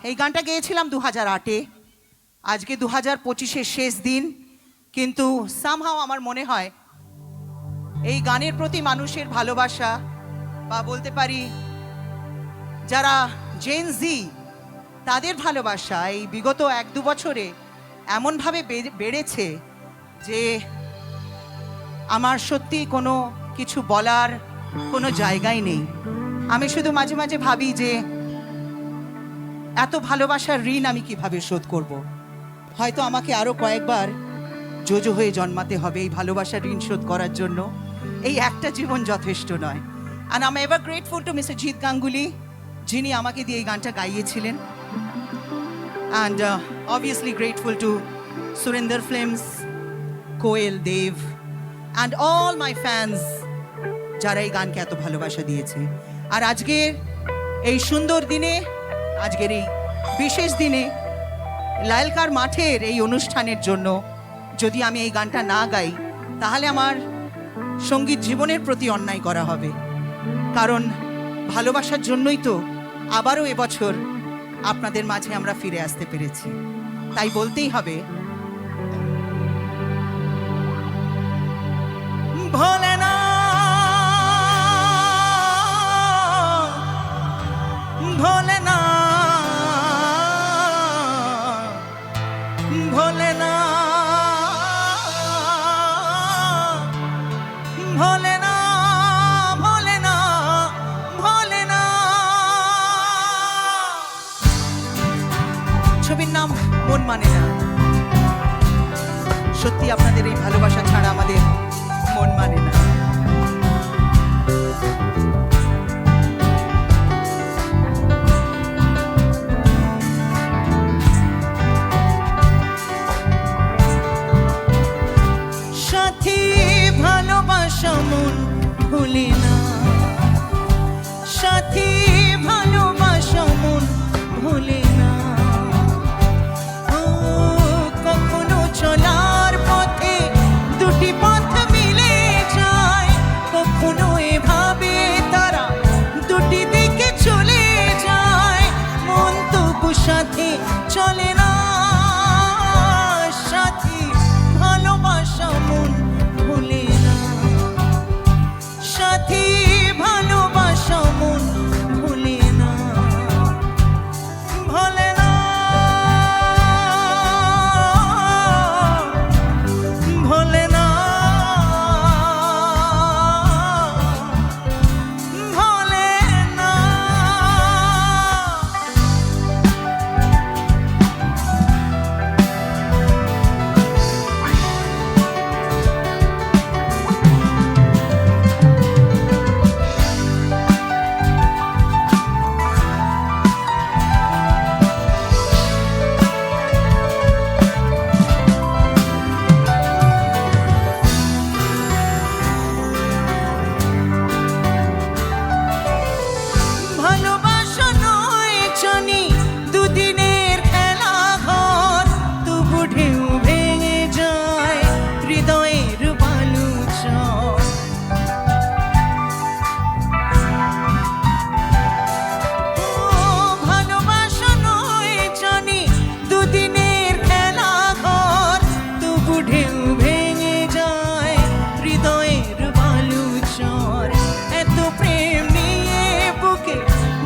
এই গানটা গেয়েছিলাম 2008-এ। আজকে 2025-এর শেষ দিন, কিন্তু সামহাও আমার মনে হয় এই গানের প্রতি মানুষের ভালোবাসা, বা বলতে পারি যারা জেন জি, তাদের ভালোবাসা এই বিগত 1-2 বছরে এমনভাবে বেড়েছে যে আমার সত্যি কোনো কিছু বলার কোনো জায়গাই নেই। আমি শুধু মাঝে মাঝে ভাবি যে এত ভালোবাসার ঋণ আমি কিভাবে শোধ করব। হয়তো আমাকে আরও কয়েকবার জোজো হয়ে জন্মাতে হবে এই ভালোবাসার ঋণ শোধ করার জন্য। এই একটা জীবন যথেষ্ট নয়। And I am ever grateful to mister Jeet Ganguly, যিনি আমাকে দিয়ে এই গানটা গাইয়েছিলেন। And obviously grateful to Surinder Films, Koel Dev and all my fans, যারা এই গানকে এত ভালোবাসা দিয়েছে। আর আজকের এই সুন্দর দিনে, আজকের এই বিশেষ দিনে, লায়লকার মাঠের এই অনুষ্ঠানের জন্য যদি আমি এই গানটা না গাই, তাহলে আমার সঙ্গীত জীবনের প্রতি অন্যায় করা হবে। কারণ ভালোবাসার জন্যই তো আবারও এবছর আপনাদের মাঝে আমরা ফিরে আসতে পেরেছি। তাই বলতেই হবে, ভোলেনাথ ভোলেনাথ ভোলেনাথ ভোলেনাথ ভোলেনাথ ভোলেনাথ। ছবির নাম মন মানে না। সত্যি আপনাদের এই ভালোবাসা ছাড়া আমাদের মন মানে না। সাথী ভালোবাসা মন ভুলে না, সাথী ভালোবাসা মন ভুলে না। কখনো চলার পথে দুটি পথ মিলে যায়, কখনো এভাবে তারা দুটি দিকে চলে যায়, মন তবু সাথে চলে না। সাথী ভালোবাসা মন ভুলে না, সাথী ভালোবাসা মন ভুলে না। ভোলে না ভোলে না ভোলে না। ভালোবাসা নয় জানি দুদিনের খেলা ঘর, তবু ঢেউ ভেঙে যায় হৃদয়ের বালুচর। ভালোবাসা নয় জানি দুদিনের খেলা ঘর, তবু ঢেউ ভেঙে যায় হৃদয়ের বালুচর। এত প্রেম নিয়ে বুকে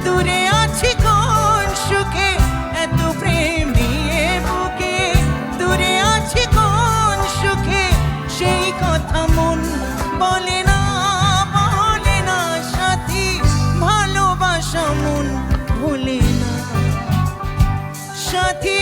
দূরে আছি কোন সুখে, এত প্রেম নিয়ে বুকে দূরে আছি কোন সুখে, সেই কথা মন বলে না, বলে না। সাথী ভালোবাসা মন ভুলে না, সাথী